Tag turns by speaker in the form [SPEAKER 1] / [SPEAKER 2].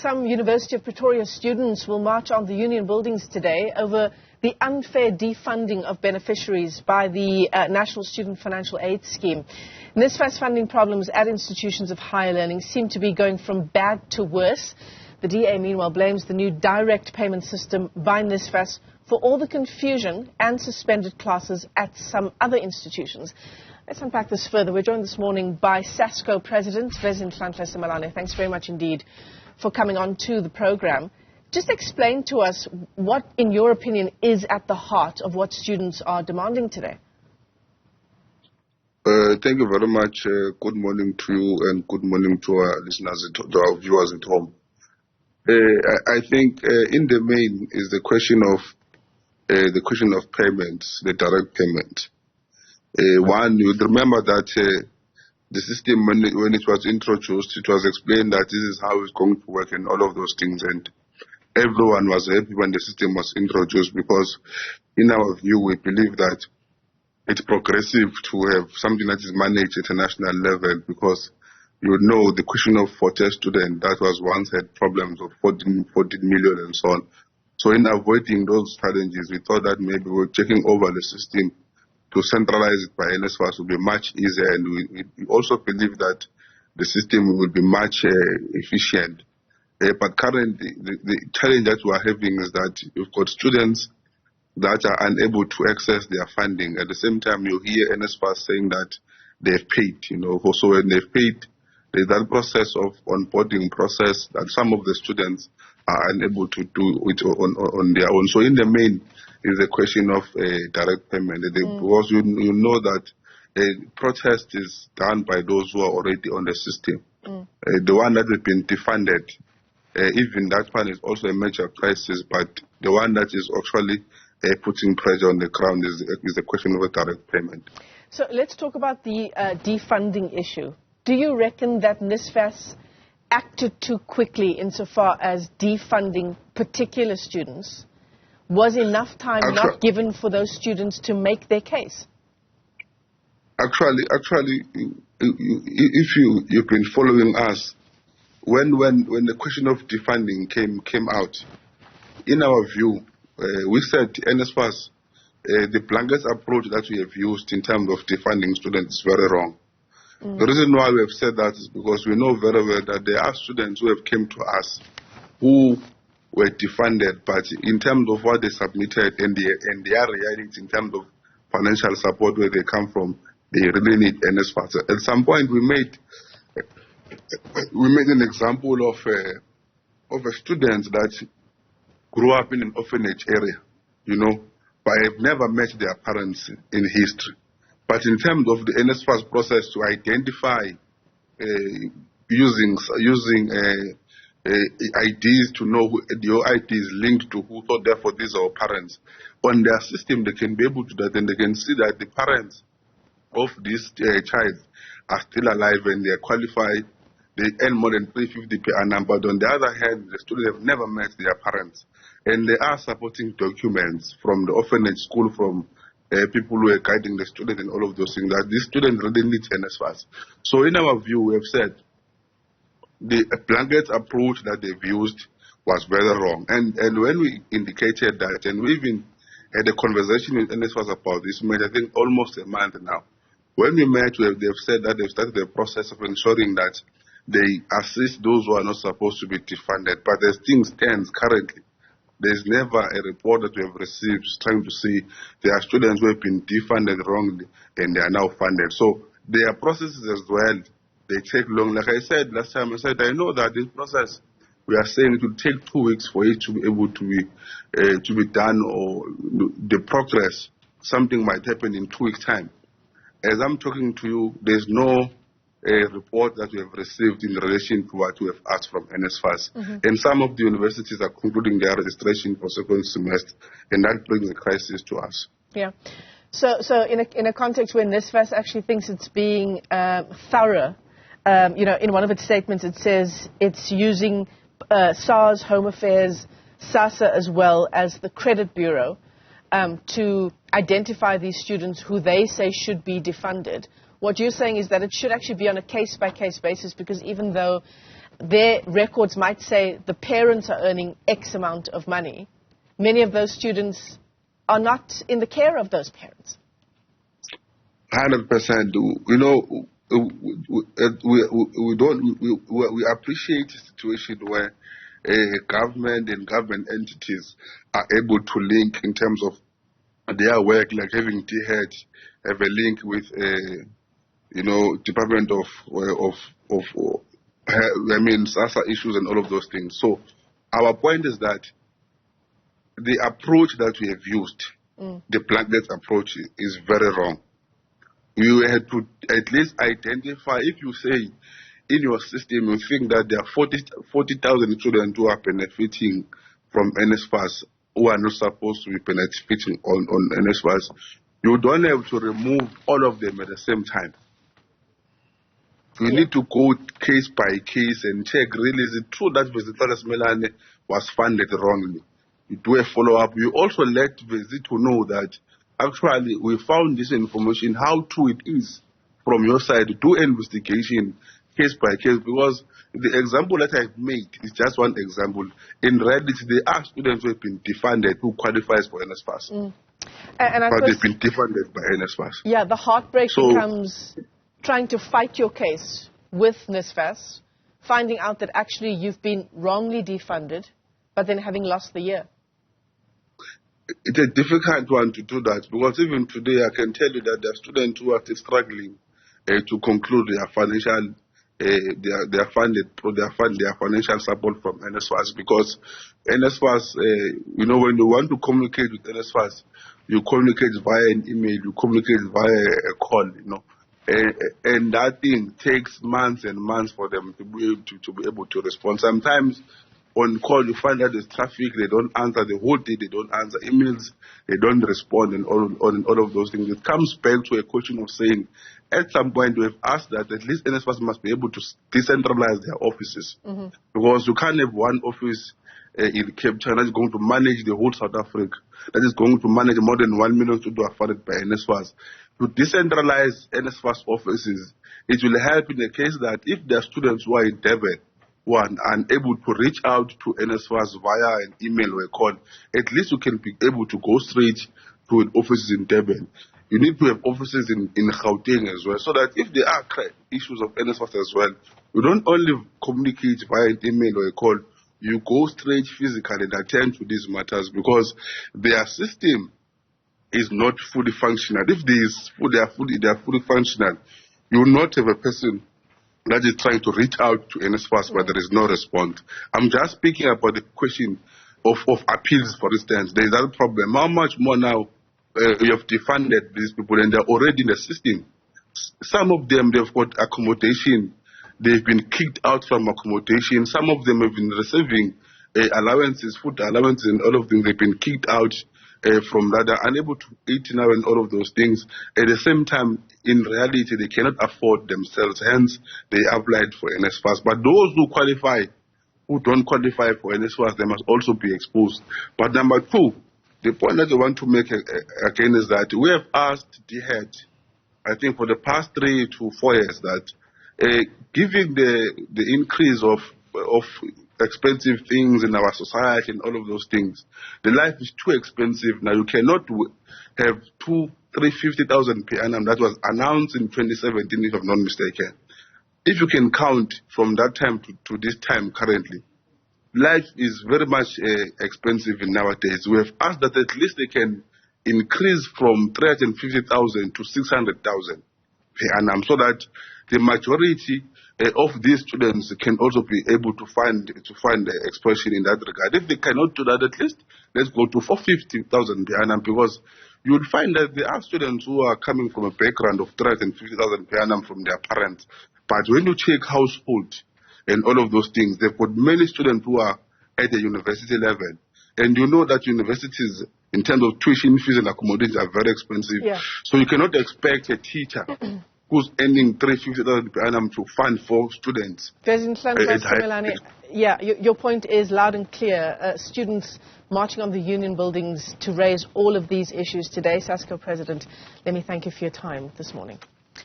[SPEAKER 1] some University of Pretoria students will march on the union buildings today over the unfair defunding of beneficiaries by the National Student Financial Aid Scheme. NSFAS funding problems at institutions of higher learning seem to be going from bad to worse. The DA, meanwhile, blames the new direct payment system by NSFAS for all the confusion and suspended classes at some other institutions. Let's unpack this further. We're joined this morning by SASCO President Vezinhlanhla Simelane. Thanks very much indeed for coming on to the program. Just explain to us what, in your opinion, is at the heart of what students are demanding today.
[SPEAKER 2] Thank you very much. Good morning to you and good morning to our listeners, to our viewers at home. I think in the main is the question of payments, the direct payment. One, you remember that the system, when it was introduced, it was explained that this is how it's going to work and all of those things, and everyone was happy when the system was introduced, because in our view, we believe that it's progressive to have something that is managed at a national level, because you know the question of 40 students that was once had problems of 14 million and so on. So in avoiding those challenges, we thought that maybe we're taking over the system to centralize it by NSFAS will be much easier, and we also believe that the system will be much efficient. But currently, the challenge that we are having is that you've got students that are unable to access their funding. At the same time, you hear NSFAS saying that they've paid, So when they've paid, there's that process of onboarding process that some of the students are unable to do it on their own. So in the main is a question of direct payment. Because you know that protest is done by those who are already on the system. The one that has been defunded, even that one is also a major crisis, but the one that is actually putting pressure on the ground is the question of a direct payment.
[SPEAKER 1] So let's talk about the defunding issue. Do you reckon that NSFAS acted too quickly insofar as defunding particular students? Was enough time not given for those students to make their case?
[SPEAKER 2] Actually, if you've been following us, when the question of defunding came out, in our view, we said NSFAS, the blanket approach that we have used in terms of defunding students is very wrong. The reason why we have said that is because we know very well that there are students who have came to us who were defunded, but in terms of what they submitted and their reality in terms of financial support where they come from, they really need NSFAS. At some point, we made an example of a student that grew up in an orphanage area, but have never met their parents in history. But in terms of the NSFAS process to identify using IDs to know who your ID is linked to who, so therefore these are our parents. On their system, they can be able to do that, and they can see that the parents of this child are still alive and they are qualified. They earn more than 350 per annum, but on the other hand, the students have never met their parents. And they are supporting documents from the orphanage school, from people who are guiding the students and all of those things, that these students really need NSFAS. So in our view, we have said the blanket approach that they've used was very wrong. And when we indicated that, and we even had a conversation with NSFAS about this, I think almost a month now. When we met, they've said that they've started the process of ensuring that they assist those who are not supposed to be defunded. But as things stand currently, there's never a report that we have received trying to see there are students who have been defunded wrongly and they are now funded. So there are processes as well. They take long. Like I said last time, I know that this process, we are saying it will take 2 weeks for it to be able to be done, or the progress, something might happen in 2 weeks' time. As I'm talking to you, there's no report that we have received in relation to what we have asked from NSFAS. And some of the universities are concluding their registration for second semester, and that brings a crisis to us.
[SPEAKER 1] Yeah. So in a context where NSFAS actually thinks it's being thorough, in one of its statements it says it's using SARS, Home Affairs, SASSA, as well as the Credit Bureau to identify these students who they say should be defunded. What you're saying is that it should actually be on a case-by-case basis, because even though their records might say the parents are earning X amount of money. Many of those students are not in the care of those parents.
[SPEAKER 2] 100%. You know, we appreciate a situation where government and government entities are able to link in terms of their work, like having DHEAD have a link with, Department of SASA issues and all of those things. So our point is that the approach that we have used, the blanket approach, is very wrong. You had to at least identify, if you say in your system you think that there are 40,000 children who are benefiting from NSFAS who are not supposed to be benefiting on NSFAS, you don't have to remove all of them at the same time. You need to go case by case and check, really, is it true that Vezinhlanhla Simelane was funded wrongly? You do a follow-up. You also let Vezi to know that actually we found this information, how true it is from your side. Do investigation case by case, because the example that I've made is just one example. In reality, there are students who have been defunded who qualifies for NSFAS. But they've been defunded by NSFAS.
[SPEAKER 1] Yeah, the heartbreak becomes trying to fight your case with NSFAS, finding out that actually you've been wrongly defunded, but then having lost the year.
[SPEAKER 2] It's a difficult one to do that, because even today I can tell you that there are students who are still struggling to conclude their financial their financial support from NSFAS, because NSFAS, when you want to communicate with NSFAS, you communicate via an email, you communicate via a call, and that thing takes months and months for them to be able to respond. Sometimes on call you find that there's traffic, they don't answer the whole day, they don't answer emails, they don't respond, and all of those things. It comes back to a question of saying, at some point we have asked that at least NSFAS must be able to decentralize their offices, because you can't have one office in Cape Town that is going to manage the whole South Africa, that is going to manage more than 1 million students who are funded by NSFAS. To decentralize NSFAS offices, it will help in the case that if there are students who are in Durban who are unable to reach out to NSFAS via an email or a call, at least you can be able to go straight to an office in Durban. You need to have offices in Gauteng as well, so that if there are issues of NSFAS as well, you don't only communicate via an email or a call, you go straight physically and attend to these matters, because their system is not fully functional. If they are fully functional, you will not have a person that is trying to reach out to NSFAS, but there is no response. I'm just speaking about the question of appeals, for instance. There is that problem. How much more now you have defunded these people and they're already in the system? Some of them, they've got accommodation. They've been kicked out from accommodation. Some of them have been receiving allowances, food allowances and all of them. They've been kicked out from that. They're unable to eat now and all of those things. At the same time, in reality, they cannot afford themselves. Hence, they applied for NSFAS. But those who qualify, who don't qualify for NSFAS, they must also be exposed. But number two, the point that I want to make again is that we have asked DHEAD, I think for the past 3 to 4 years, that given the increase of expensive things in our society and all of those things, the life is too expensive now. You cannot have 350,000 per annum that was announced in 2017, if I'm not mistaken. If you can count from that time to this time currently, life is very much expensive in nowadays. We have asked that at least they can increase from 350,000 to 600,000 per annum, so that the majority of these students can also be able to find expression in that regard. If they cannot do that, at least let's go to 450,000 per annum, because you will find that there are students who are coming from a background of 350,000 per annum from their parents. But when you check household and all of those things, they've got many students who are at the university level. And you know that universities, in terms of tuition fees and accommodation, are very expensive. Yeah. So you cannot expect a teacher who's earning 350,000 per annum to fund 4 students.
[SPEAKER 1] Vezinhlanhla Simelane, yeah, your point is loud and clear. Students marching on the union buildings to raise all of these issues today. SASCO President, let me thank you for your time this morning.